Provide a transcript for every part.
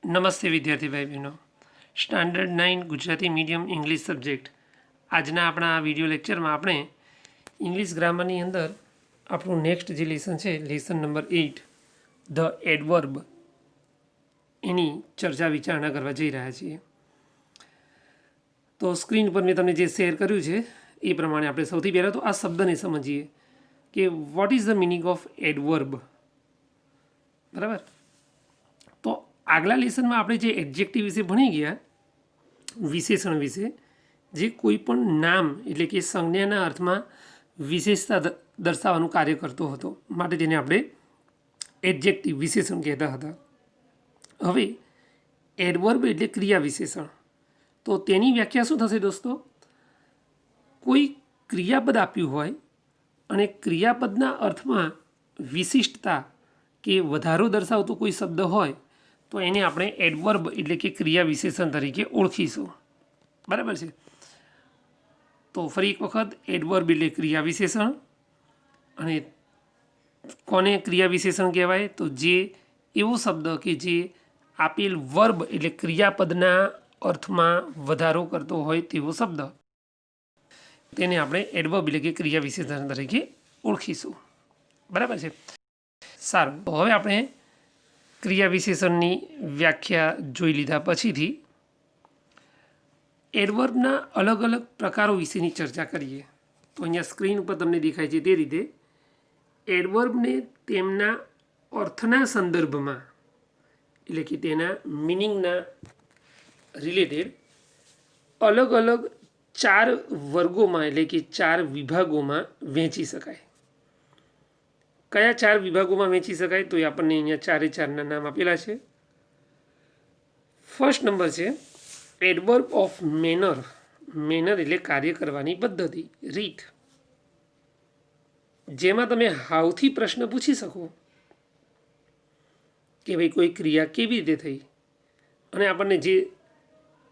નમસ્તે વિદ્યાર્થી ભાઈ બહેનો. Standard 9 Gujarati medium English subject આજના આપણા આ વિડીયો લેક્ચરમાં આપણે ઇંગ્લિશ ગ્રામરની અંદર આપણું નેક્સ્ટ જે લેસન છે લેસન નંબર 8 ધ એડવર્બ એની ચર્ચા વિચારણા કરવા જઈ રહ્યા છીએ. તો સ્ક્રીન પર મેં તમને જે શેર કર્યું છે એ પ્રમાણે આપણે સૌથી પહેલાં તો આ શબ્દને સમજીએ કે what is the meaning of adverb. બરાબર. તો આગલા લેસનમાં આપણે જે એડજેક્ટિવ વિશે ભણી ગયા, વિશેષણ વિશે, જે કોઈ પણ નામ એટલે કે સંજ્ઞાના અર્થમાં વિશેષતા દર્શાવવાનું કાર્ય કરતો હતો, માટે તેને આપણે એડજેક્ટિવ વિશેષણ કહેતા હતા. હવે એડવર્બ એટલે ક્રિયા વિશેષણ. તો તેની વ્યાખ્યા શું થશે દોસ્તો? કોઈ ક્રિયાપદ આપ્યું હોય અને ક્રિયાપદના અર્થમાં વિશિષ્ટતા કે વધારો દર્શાવતો કોઈ શબ્દ હોય તો એને આપણે એડવર્બ એટલે કે ક્રિયા વિશેષણ તરીકે ઓળખીશું. બરાબર છે. તો ફરી એક વખત, એડવર્બ એટલે ક્રિયા વિશેષણ. અને કોને ક્રિયા વિશેષણ કહેવાય? તો જે એવો શબ્દ કે જે આપેલ વર્બ એટલે ક્રિયાપદના અર્થમાં વધારો કરતો હોય તેવો શબ્દ, તેને આપણે એડવર્બ એટલે કે ક્રિયા વિશેષણ તરીકે ઓળખીશું. બરાબર છે. સારું, તો હવે આપણે ક્રિયા વિશેષણની વ્યાખ્યા જોઈ લીધા પછીથી એડવર્બના અલગ અલગ પ્રકારો વિશેની ચર્ચા કરીએ. તો અહીંયા સ્ક્રીન ઉપર તમને દેખાય છે તે રીતે એડવર્બને તેમના અર્થના સંદર્ભમાં એટલે કે તેના મિનિંગના રિલેટેડ અલગ અલગ 4 વર્ગોમાં એટલે કે 4 વિભાગોમાં વહેંચી શકાય. કયા 4 વિભાગોમાં વહેંચી શકાય? તો એ આપણને અહીંયા 4 નામ આપેલા છે. ફર્સ્ટ નંબર છે એડવર્બ ઓફ મેનર. મેનર એટલે કાર્ય કરવાની પદ્ધતિ, રીત. જેમાં તમે હાઉથી પ્રશ્ન પૂછી શકો કે ભાઈ કોઈ ક્રિયા કેવી રીતે થઈ, અને આપણને જે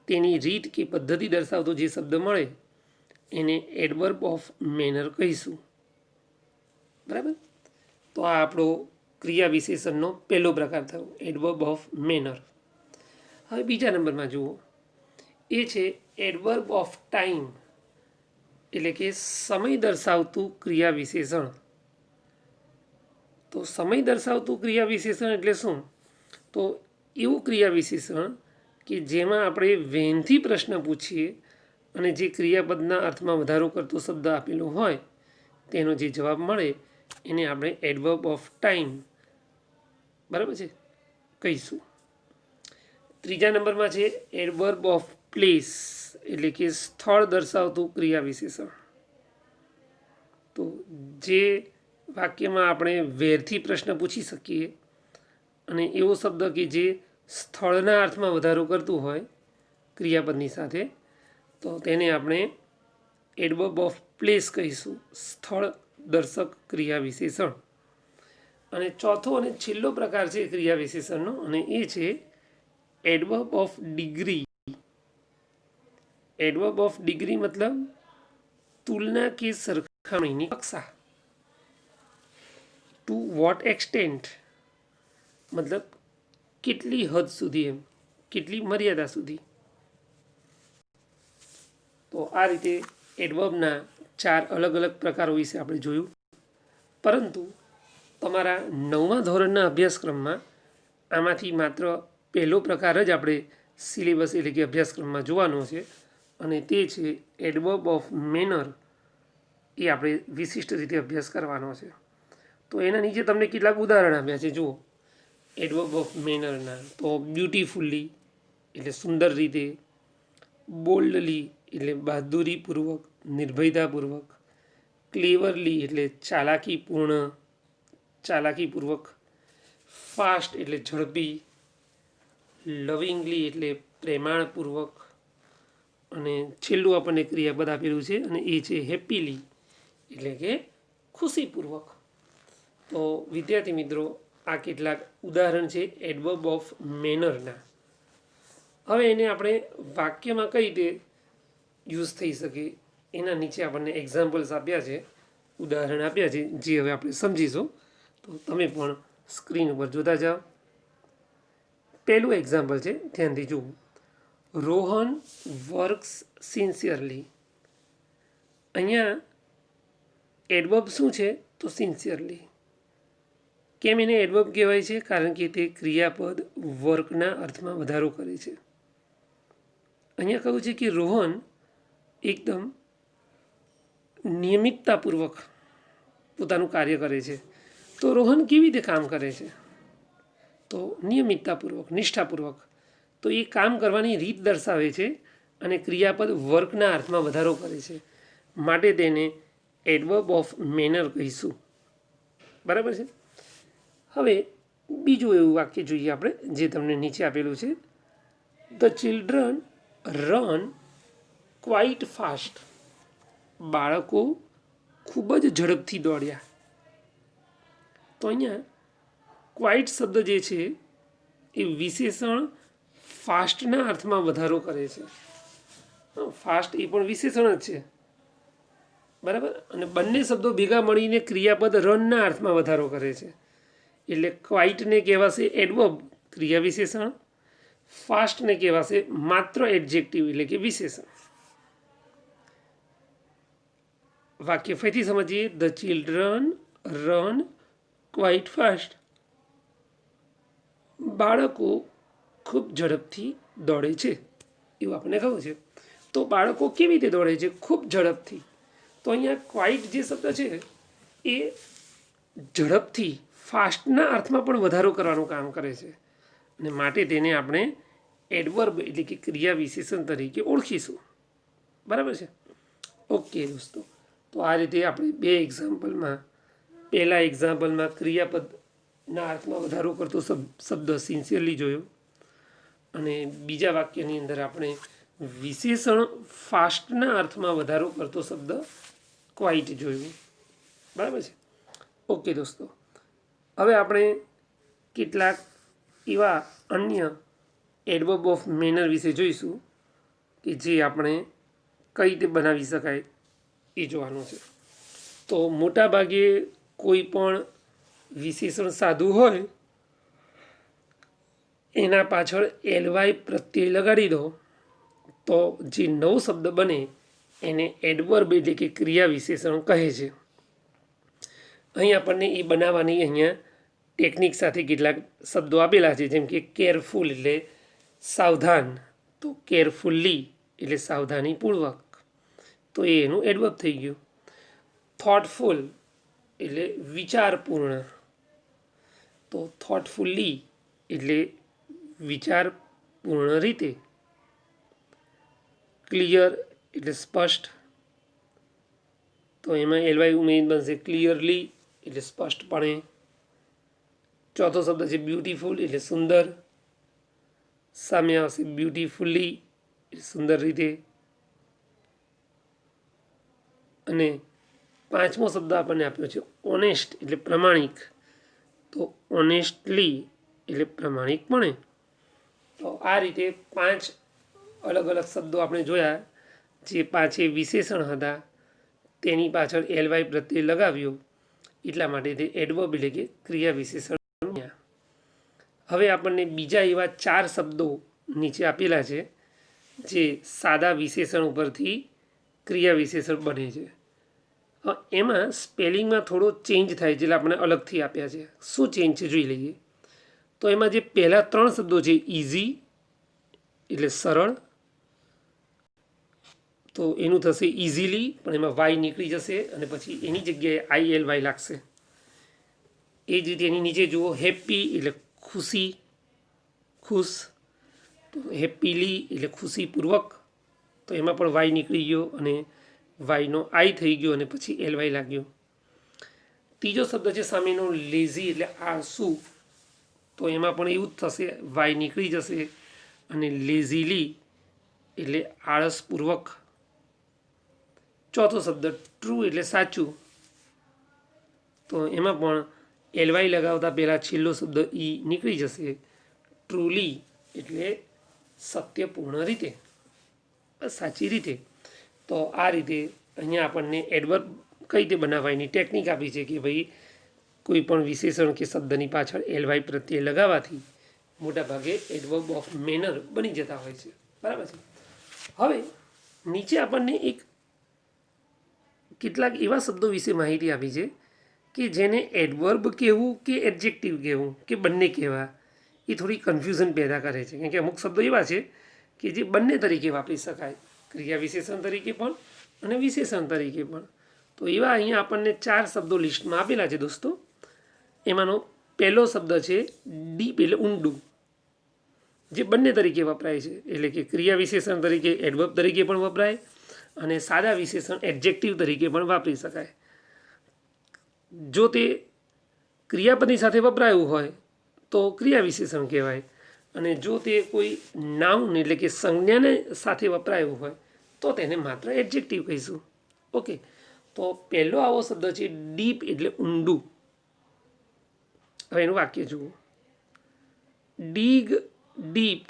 તેની રીત કે પદ્ધતિ દર્શાવતો જે શબ્દ મળે એને એડવર્બ ઓફ મેનર કહીશું. બરાબર. તો આ આપણો ક્રિયા વિશેષણનો પહેલો પ્રકાર થયો, એડવર્બ ઓફ મેનર. હવે બીજા નંબરમાં જુઓ, એ છે એડવર્બ ઓફ ટાઈમ એટલે કે સમય દર્શાવતું ક્રિયા વિશેષણ. તો સમય દર્શાવતું ક્રિયા વિશેષણ એટલે શું? તો એવું ક્રિયા વિશેષણ કે જેમાં આપણે વેનથી પ્રશ્ન પૂછીએ અને જે ક્રિયાપદના અર્થમાં વધારો કરતો શબ્દ આપેલો હોય તેનો જે જવાબ મળે એને આપણે એડવર્બ ઓફ ટાઈમ, બરાબર છે, કહીશું. ત્રીજા નંબરમાં છે એડવર્બ ઓફ પ્લેસ એટલે કે સ્થળ દર્શાવતું ક્રિયા વિશેષણ. તો જે વાક્યમાં આપણે વેરથી પ્રશ્ન પૂછી શકીએ અને એવો શબ્દ કે જે સ્થળના અર્થમાં વધારો કરતું હોય ક્રિયાપદની સાથે, તો તેને આપણે એડવર્બ ઓફ પ્લેસ કહીશું, સ્થળ દર્શક ક્રિયા વિશેષણ. અને ચોથો અને છેલ્લો પ્રકાર છે ક્રિયા વિશેષણનો, અને એ છે adverb of degree. Adverb of degree મતલબ તુલના કે સરખામણીની કક્ષા. ટુ વોટ એક્સટેન્ટ મતલબ કેટલી હદ સુધી, એમ કેટલી મર્યાદા સુધી. તો આ રીતે એડવર્બના 4 અલગ અલગ પ્રકારો વિશે આપણે જોયું. પરંતુ તમારા 9મા ધોરણના અભ્યાસક્રમમાં આમાંથી માત્ર પહેલો પ્રકાર જ આપણે સિલેબસ એટલે કે અભ્યાસક્રમમાં જોવાનો છે, અને તે છે એડવર્બ ઓફ મેનર. એ આપણે વિશિષ્ટ રીતે અભ્યાસ કરવાનો છે. તો એના નીચે તમને કેટલાક ઉદાહરણ આપ્યા છે. જુઓ, એડવર્બ ઓફ મેનરના તો બ્યુટીફુલ્લી એટલે સુંદર રીતે, બોલ્ડલી એટલે બહાદુરીપૂર્વક, નિર્ભયતાપૂર્વક, ક્લેવરલી એટલે ચાલાકીપૂર્વક, ફાસ્ટ એટલે ઝડપી, લવિંગલી એટલે પ્રેમાળપૂર્વક, અને છેલ્લું આપણને ક્રિયાપદ આપેલું છે અને એ છે હેપીલી એટલે કે ખુશીપૂર્વક. તો વિદ્યાર્થી મિત્રો, આ કેટલાક ઉદાહરણ છે એડવર્બ ઓફ મેનરના. હવે એને આપણે વાક્યમાં કઈ રીતે યુઝ થઈ શકે એના નીચે આપણને એક્ઝામ્પલ્સ આપ્યા છે, ઉદાહરણ આપ્યા છે, જે હવે આપણે સમજીશું. તો તમે પણ સ્ક્રીન ઉપર જોતા જાઓ. પહેલું એક્ઝામ્પલ છે, ધ્યાનથી જુઓ. Rohan works sincerely. અહીંયા એડવર્બ શું છે? તો સિન્સિયરલી. કેમ એને એડવર્બ કહેવાય છે? કારણ કે તે ક્રિયાપદ વર્કના અર્થમાં વધારો કરે છે. અહીંયા કહ્યું છે કે રોહન એકદમ નિયમિતતાપૂર્વક પોતાનું કાર્ય કરે છે. તો રોહન કેવી રીતે કામ કરે છે? તો નિયમિતતાપૂર્વક, નિષ્ઠાપૂર્વક. તો એ કામ કરવાની રીત દર્શાવે છે અને ક્રિયાપદ વર્કના અર્થમાં વધારો કરે છે, માટે તેને એડવર્બ ઓફ મેનર કહીશું. બરાબર છે. હવે બીજું એવું વાક્ય જોઈએ આપણે, જે તમને નીચે આપેલું છે. The children run quite fast. બાળકો ખૂબ જ ઝડપથી દોડ્યા. તો અહીંયા ક્વાઇટ શબ્દ જે છે એ વિશેષણ ફાસ્ટના અર્થમાં વધારો કરે છે. ફાસ્ટ એ પણ વિશેષણ જ છે, બરાબર. અને બંને શબ્દો ભેગા મળીને ક્રિયાપદ રનના અર્થમાં વધારો કરે છે. એટલે ક્વાઇટને કહેવાશે એડવર્બ, ક્રિયા વિશેષણ. ફાસ્ટને કહેવાશે માત્ર એડજેક્ટિવ, એટલે કે વિશેષણ. વાક્ય ફરીથી સમજીએ. The children run quite fast. બાળકો ખૂબ ઝડપથી દોડે છે, એવું આપણને કહ્યું છે. તો બાળકો કેવી રીતે દોડે છે? ખૂબ ઝડપથી. તો અહીંયા ક્વાઇટ જે શબ્દ છે એ ઝડપથી, ફાસ્ટના અર્થમાં પણ વધારો કરવાનું કામ કરે છે, અને માટે તેને આપણે એડવર્બ એટલે કે ક્રિયા વિશેષણ તરીકે ઓળખીશું. બરાબર છે. ઓકે દોસ્તો, તો આ રીતે આપણે બે એક્ઝામ્પલમાં, પહેલા એક્ઝામ્પલમાં ક્રિયાપદના અર્થમાં વધારો કરતો શબ્દ સિન્સિયરલી જોયો, અને બીજા વાક્યની અંદર આપણે વિશેષણ ફાસ્ટના અર્થમાં વધારો કરતો શબ્દ ક્વાઇટ જોયું. બરાબર છે. ઓકે દોસ્તો, હવે આપણે કેટલાક એવા અન્ય એડવર્બ ઓફ મેનર વિશે જોઈશું કે જે આપણે કઈ રીતે બનાવી શકાય એ જોવાનું છે. તો મોટા ભાગે કોઈ પણ વિશેષણ સાદું હોય એના પાછળ એલવાય પ્રત્યય લગાડી દો તો જે નવો શબ્દ બને એને એડવર્બ એટલે કે ક્રિયા વિશેષણ કહે છે. અહીં આપણને એ બનાવવાની અહીંયા ટેકનિક સાથે કેટલાક શબ્દો આપેલા છે, જેમ કે કેરફુલ એટલે સાવધાન, તો કેરફુલ્લી એટલે સાવધાનીપૂર્વક, તો એ એનું એડવર્બ થઈ ગયું. થોટફુલ એટલે વિચારપૂર્ણ, તો થોટફુલ્લી એટલે વિચારપૂર્ણ રીતે. ક્લિયર એટલે સ્પષ્ટ, તો એમાં એલવાય ઉમેરીને બનશે ક્લિયરલી એટલે સ્પષ્ટપણે. ચોથો શબ્દ છે બ્યુટીફુલ એટલે સુંદર, સામે આવશે બ્યુટીફુલ્લી એટલે સુંદર રીતે. અને પાંચમો શબ્દ આપણને આપ્યો છે ઓનેસ્ટ એટલે પ્રમાણિક, તો ઓનેસ્ટલી એટલે પ્રમાણિકપણે. તો આ રીતે 5 અલગ અલગ શબ્દો આપણે જોયા, જે 5 વિશેષણ હતા, તેની પાછળ એલવાય પ્રત્યય લગાવ્યો, એટલા માટે તે એડવર્બ એટલે કે ક્રિયા વિશેષણ. હવે આપણને બીજા એવા 4 શબ્દો નીચે આપેલા છે જે સાદા વિશેષણ ઉપરથી ક્રિયા વિશેષણ બને છે. એમાં સ્પેલિંગમાં થોડો ચેન્જ થાય છે, એટલે આપણે અલગથી આપ્યા છે. શું ચેન્જ છે જોઈ લઈએ. તો એમાં જે પહેલા 3 શબ્દો છે ઇઝી એટલે સરળ, તો એનું થશે ઇઝીલી, પણ એમાં વાય નીકળી જશે અને પછી એની જગ્યાએ ILY લાગશે. એ જ રીતે એની નીચે જુઓ, હેપી એટલે ખુશી, ખુશ, તો હેપીલી એટલે ખુશીપૂર્વક, તો એમાં પણ વાય નીકળી ગયો અને વાયનો આઈ થઈ ગયો અને પછી LY લાગ્યો. ત્રીજો શબ્દ છે સામેનો લેઝી એટલે આળસુ, તો એમાં પણ એવું જ થશે, વાય નીકળી જશે અને લેઝીલી એટલે આળસપૂર્વક. ચોથો શબ્દ ટ્રુ એટલે સાચું, તો એમાં પણ LY લગાવતા પહેલાં છેલ્લો શબ્દ ઈ નીકળી જશે, ટ્રુલી એટલે સત્યપૂર્ણ રીતે, સાચી રીતે. તો આ રીતે અહીંયા આપણને એડવર્બ કઈ રીતે બનાવવાની ટેકનિક આપી છે કે ભાઈ કોઈ પણ વિશેષણ કે શબ્દની પાછળ LY પ્રત્યય લગાવવાથી મોટાભાગે એડવર્બ ઓફ મેનર બની જતા હોય છે. બરાબર છે. હવે નીચે આપણને કેટલાક એવા શબ્દો વિશે માહિતી આપી છે કે જેને એડવર્બ કહેવું કે એડજેક્ટિવ કહેવું કે બંને કહેવા એ થોડી કન્ફ્યુઝન પેદા કરે છે. કેમ કે અમુક શબ્દો એવા છે કે જે બંને તરીકે વાપરી શકાય, ક્રિયા વિશેષણ તરીકે પણ અને વિશેષણ તરીકે પણ. તો એવા અહીંયા આપણને 4 શબ્દો લિસ્ટમાં આપેલા છે દોસ્તો. એમાંનો પહેલો શબ્દ છે ડીપ એટલે ઊંડું, જે બંને તરીકે વપરાય છે. એટલે કે ક્રિયા વિશેષણ તરીકે એડવર્બ તરીકે પણ વપરાય અને સાદા વિશેષણ એડજેક્ટિવ તરીકે પણ વાપરી શકાય. જો તે ક્રિયાપદની સાથે વપરાયું હોય તો ક્રિયા વિશેષણ કહેવાય, અને જો તે કોઈ નાઉન એટલે કે સંજ્ઞાને સાથે વપરાયું હોય તો તેને માત્ર એડજેક્ટિવ કહીશું. ઓકે, તો પહેલો આવો શબ્દ છે ડીપ એટલે ઊંડું. હવે એનું વાક્ય જુઓ. Dig deep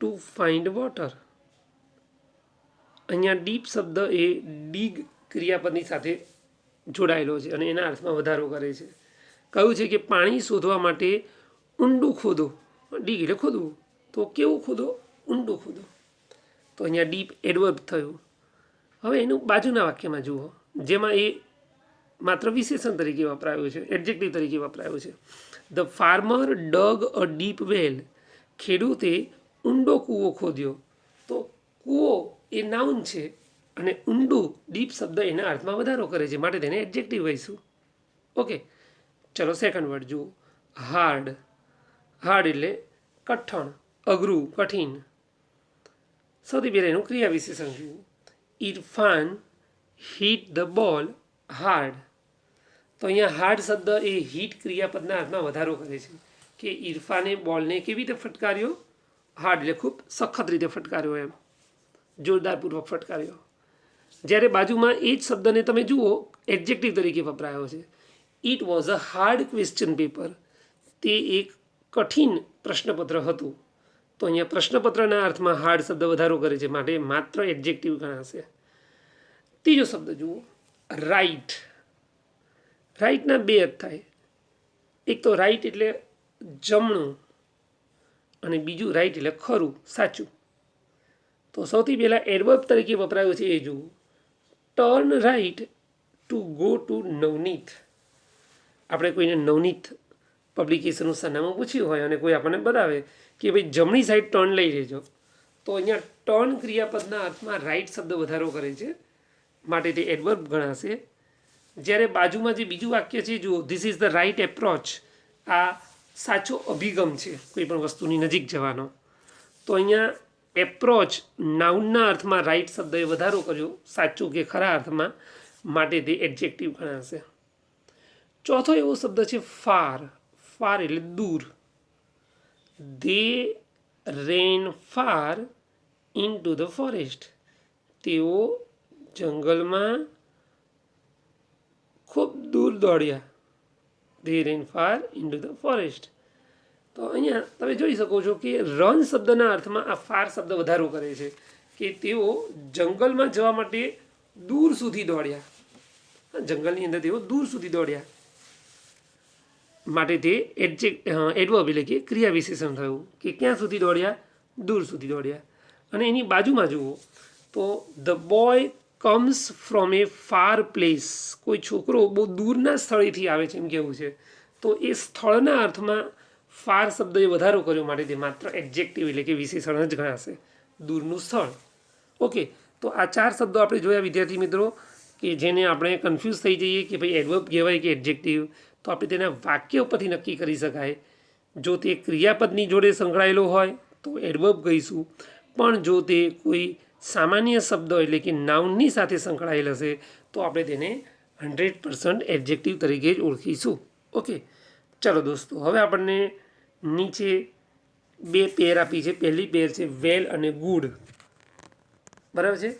to find water. અહીંયા ડીપ શબ્દ એ ડીગ ક્રિયાપદની સાથે જોડાયેલો છે અને એના અર્થમાં વધારો કરે છે. કહ્યું છે કે પાણી શોધવા માટે ઊંડું ખોદો. ડીગ એટલે ખોદવું, તો કેવું ખોદો? ઊંડું ખોદો. તો અહીંયા ડીપ એડવર્બ થયું. હવે એનું બાજુના વાક્યમાં જુઓ, જેમાં એ માત્ર વિશેષણ તરીકે વપરાયું છે, એડજેક્ટિવ તરીકે વપરાયું છે. The farmer dug a deep well. ખેડૂતે ઊંડો કૂવો ખોદ્યો. તો કૂવો એ નાઉન છે અને ઊંડું ડીપ શબ્દ એના અર્થમાં વધારો કરે છે, માટે તેને એડજેક્ટિવ કહીશું. ઓકે, ચલો સેકન્ડ વર્ડ જુઓ. હાર્ડ. હાર્ડ એટલે કઠણ, અઘરું, કઠિન. સૌથી પહેલાં એનું ક્રિયા વિશેષણ જુઓ. Irfan hit the ball hard. તો અહીંયા હાર્ડ શબ્દ એ હિટ ક્રિયાપદના અર્થમાં વધારો કરે છે કે ઇરફાને બોલને કેવી રીતે ફટકાર્યો? હાર્ડ એટલે ખૂબ સખત રીતે ફટકાર્યો, એમ જોરદારપૂર્વક ફટકાર્યો. જ્યારે બાજુમાં એ જ શબ્દને તમે જુઓ એડજેક્ટિવ તરીકે વપરાયો છે. It was a hard question paper. તે એક કઠિન પ્રશ્નપત્ર હતું. તો અહીંયા પ્રશ્નપત્રના અર્થમાં હાર્ડ શબ્દ વધારો કરે છે, માટે માત્ર એડજેક્ટિવ ગણાશે. ત્રીજો શબ્દ જુઓ, રાઈટ. રાઈટના બે અર્થ થાય. એક તો રાઈટ એટલે જમણું અને બીજું રાઈટ એટલે ખરું, સાચું. તો સૌથી પહેલાં એડવર્બ તરીકે વપરાયો છે એ જુઓ. Turn right to go to Navneet. આપણે કોઈને નવનીત પબ્લિકેશનનું સરનામું પૂછ્યું હોય અને કોઈ આપણને બતાવે કે ભાઈ જમણી સાઈડ ટર્ન લઈ લેજો, તો અહીંયા ટર્ન ક્રિયાપદના અર્થમાં રાઈટ શબ્દ વધારો કરે છે, માટે તે એડવર્બ ગણાશે. જ્યારે બાજુમાં જે બીજું વાક્ય છે જુઓ, this is the right approach. આ સાચો અભિગમ છે કોઈ પણ વસ્તુની નજીક જવાનો. તો અહીંયા એપ્રોચ નાઉનના અર્થમાં રાઈટ શબ્દએ વધારો કર્યો, સાચું કે ખરા અર્થમાં, માટે તે એડજેક્ટિવ ગણાશે. ચોથો એવો શબ્દ છે ફાર. ફાર એટલે દૂર. They rain far in to the forest. તેઓ જંગલમાં ખૂબ દૂર દોડ્યા. They rain far in to the forest. તો અહીંયા તમે જોઈ શકો છો કે રન શબ્દના અર્થમાં આ ફાર શબ્દ વધારો કરે છે કે તેઓ જંગલમાં જવા માટે દૂર સુધી દોડ્યા. જંગલની અંદર તેઓ દૂર સુધી દોડ્યા, માટે તે એડવર્બ એટલે કે ક્રિયા વિશેષણ થયું કે ક્યાં સુધી દોડ્યા? દૂર સુધી દોડ્યા. અને એની બાજુમાં જુઓ તો the boy comes from A far place. કોઈ છોકરો બહુ દૂરના સ્થળેથી આવે છે એમ કહેવું છે. તો એ સ્થળના અર્થમાં ફાર શબ્દએ વધારો કર્યો, માટે તે માત્ર એડજેક્ટિવ એટલે કે વિશેષણ જ ગણાશે, દૂરનું સ્થળ. ઓકે, તો આ 4 શબ્દો આપણે જોયા વિદ્યાર્થી મિત્રો, કે જેને આપણે કન્ફ્યુઝ થઈ જઈએ કે ભાઈ એડવર્બ કહેવાય કે એડજેક્ટિવ. તો આપણે તેના વાક્ય ઉપરથી નક્કી કરી શકાય. જો તે ક્રિયાપદની જોડે સંકળાયેલો હોય તો એડવર્બ કહીશું, પણ જો તે કોઈ સામાન્ય શબ્દ એટલે કે નાઉનની સાથે સંકળાયેલ હશે તો આપણે તેને 100% એડજેક્ટિવ તરીકે જ ઓળખીશું. ઓકે, ચલો દોસ્તો, હવે આપણને નીચે 2 પેર આપી છે. પહેલી પેર છે વેલ અને ગુડ. બરાબર છે.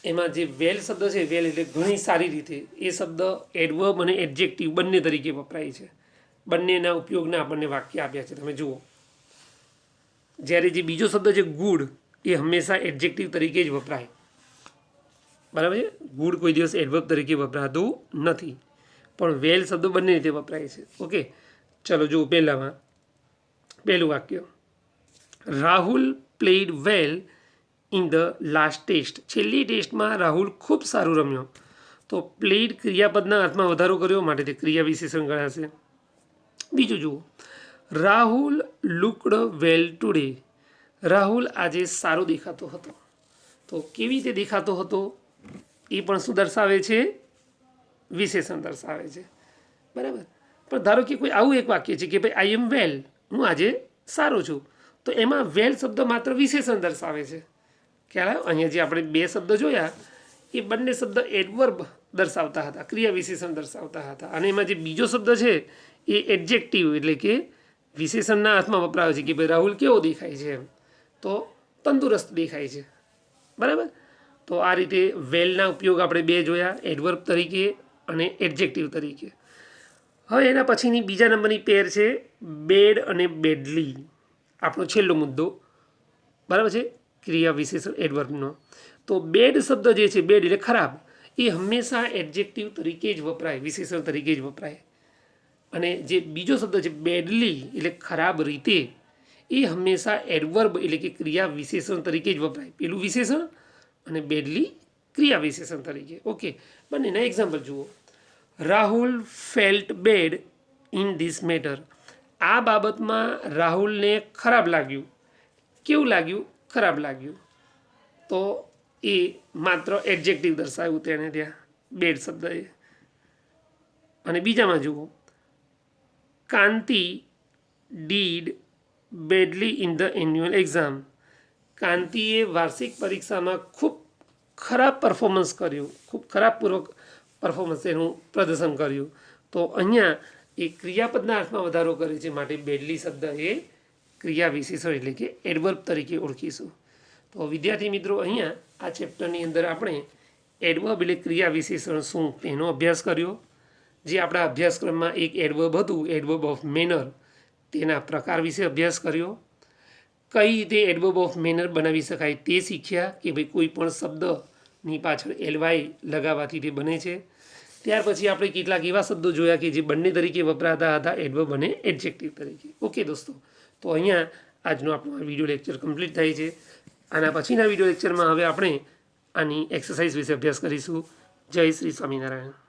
એમાં જે વેલ શબ્દ છે, વેલ એટલે ઘણી સારી રીતે, એ શબ્દ એડવર્બ અને એડજેક્ટિવ બંને તરીકે વપરાય છે. બંનેના ઉપયોગના આપણને વાક્ય આપ્યા છે, તમે જુઓ. જ્યારે જે બીજો શબ્દ છે ગુડ, એ હંમેશા એડજેક્ટિવ તરીકે જ વપરાય. બરાબર છે. ગુડ કોઈ દિવસ એડવર્બ તરીકે વપરાતું નથી, પણ વેલ શબ્દ બંને રીતે વપરાય છે. ઓકે, ચલો જુઓ. પહેલું વાક્ય, Rahul played well in the last test. છેલ્લી ટેસ્ટમાં રાહુલ ખૂબ સારું રમ્યો. તો પ્લેડ ક્રિયાપદના અર્થમાં વધારો કર્યો માટે તે ક્રિયા વિશેષણ ગણાશે. બીજું જુઓ, રાહુલ લુકડ વેલ ટુડે. રાહુલ આજે સારો દેખાતો હતો. તો કેવી રીતે દેખાતો હતો એ પણ શું દર્શાવે છે? વિશેષણ દર્શાવે છે. બરાબર. પણ ધારો કે કોઈ આવું એક વાક્ય છે કે ભાઈ આઈ એમ વેલ, હું આજે સારો છું, તો એમાં વેલ શબ્દ માત્ર વિશેષણ દર્શાવે છે. ખ્યાલ આવ્યો? અહીંયા જે આપણે બે શબ્દ જોયા એ બંને શબ્દ એડવર્બ દર્શાવતા હતા, ક્રિયા વિશેષણ દર્શાવતા હતા. અને એમાં જે બીજો શબ્દ છે એ એડજેક્ટિવ એટલે કે વિશેષણના અર્થમાં વપરાય છે કે ભાઈ રાહુલ કેવો દેખાય છે એમ, તો તંદુરસ્ત દેખાય છે. બરાબર. તો આ રીતે વેલના ઉપયોગ આપણે બે જોયા, એડવર્બ તરીકે અને એડજેક્ટિવ તરીકે. હવે એના પછીની બીજા નંબરની પેર છે બેડ અને બેડલી. આપણો છેલ્લો મુદ્દો. બરાબર છે, ક્રિયા વિશેષણ એડવર્બનો. તો બેડ શબ્દ જે છે, બેડ એટલે ખરાબ, એ હંમેશા એડજેક્ટિવ તરીકે જ વપરાય, વિશેષણ તરીકે જ વપરાય. અને જે બીજો શબ્દ છે બેડલી એટલે ખરાબ રીતે, એ હંમેશા એડવર્બ એટલે કે ક્રિયા વિશેષણ તરીકે જ વપરાય. પેલું વિશેષણ અને બેડલી ક્રિયા વિશેષણ તરીકે. ઓકે, બંનેના એક્ઝામ્પલ જુઓ. Rahul felt bad in this matter. આ બાબતમાં રાહુલને ખરાબ લાગ્યું. કેવું લાગ્યું? ખરાબ લાગ્યું. તો એ માત્ર એડજેક્ટિવ દર્શાવ્યું તેણે ત્યાં બેડ શબ્દએ. અને બીજામાં જુઓ, Kanti did badly in the annual exam. કાંતિએ વાર્ષિક પરીક્ષામાં ખૂબ ખરાબ પરફોર્મન્સ કર્યું, ખૂબ ખરાબપૂર્વક પરફોર્મન્સ એનું પ્રદર્શન કર્યું. તો અહીંયા એ ક્રિયાપદના અર્થમાં વધારો કરે છે માટે બેડલી શબ્દ એ ક્રિયા વિશેષણ એટલે કે એડવર્બ તરીકે ઓળખીશું. તો વિદ્યાર્થી મિત્રો, અહીંયા આ ચેપ્ટરની અંદર આપણે એડવર્બ એટલે ક્રિયા વિશેષણ શું તેનો અભ્યાસ કર્યો. જે આપણા અભ્યાસક્રમમાં એક એડવર્બ હતું, એડવર્બ ઓફ મેનર, તેના પ્રકાર વિશે અભ્યાસ કર્યો. કઈ રીતે એડવર્બ ઓફ મેનર બનાવી શકાય તે શીખ્યા કે ભાઈ કોઈ પણ શબ્દની પાછળ એલવાય લગાવવાથી તે બને છે. ત્યાર પછી આપણે કેટલાક એવા શબ્દો જોયા કે જે બંને તરીકે વપરાતા હતા, એડવર્બ અને એડજેક્ટિવ તરીકે. ઓકે દોસ્તો, તો અહીંયા આજનો આપણો આ વિડીયો લેક્ચર કમ્પ્લીટ થાય છે. આના પછીના વિડીયો લેક્ચરમાં હવે આપણે આની એક્સરસાઇઝ વિશે અભ્યાસ કરીશું. જય શ્રી સ્વામિનારાયણ.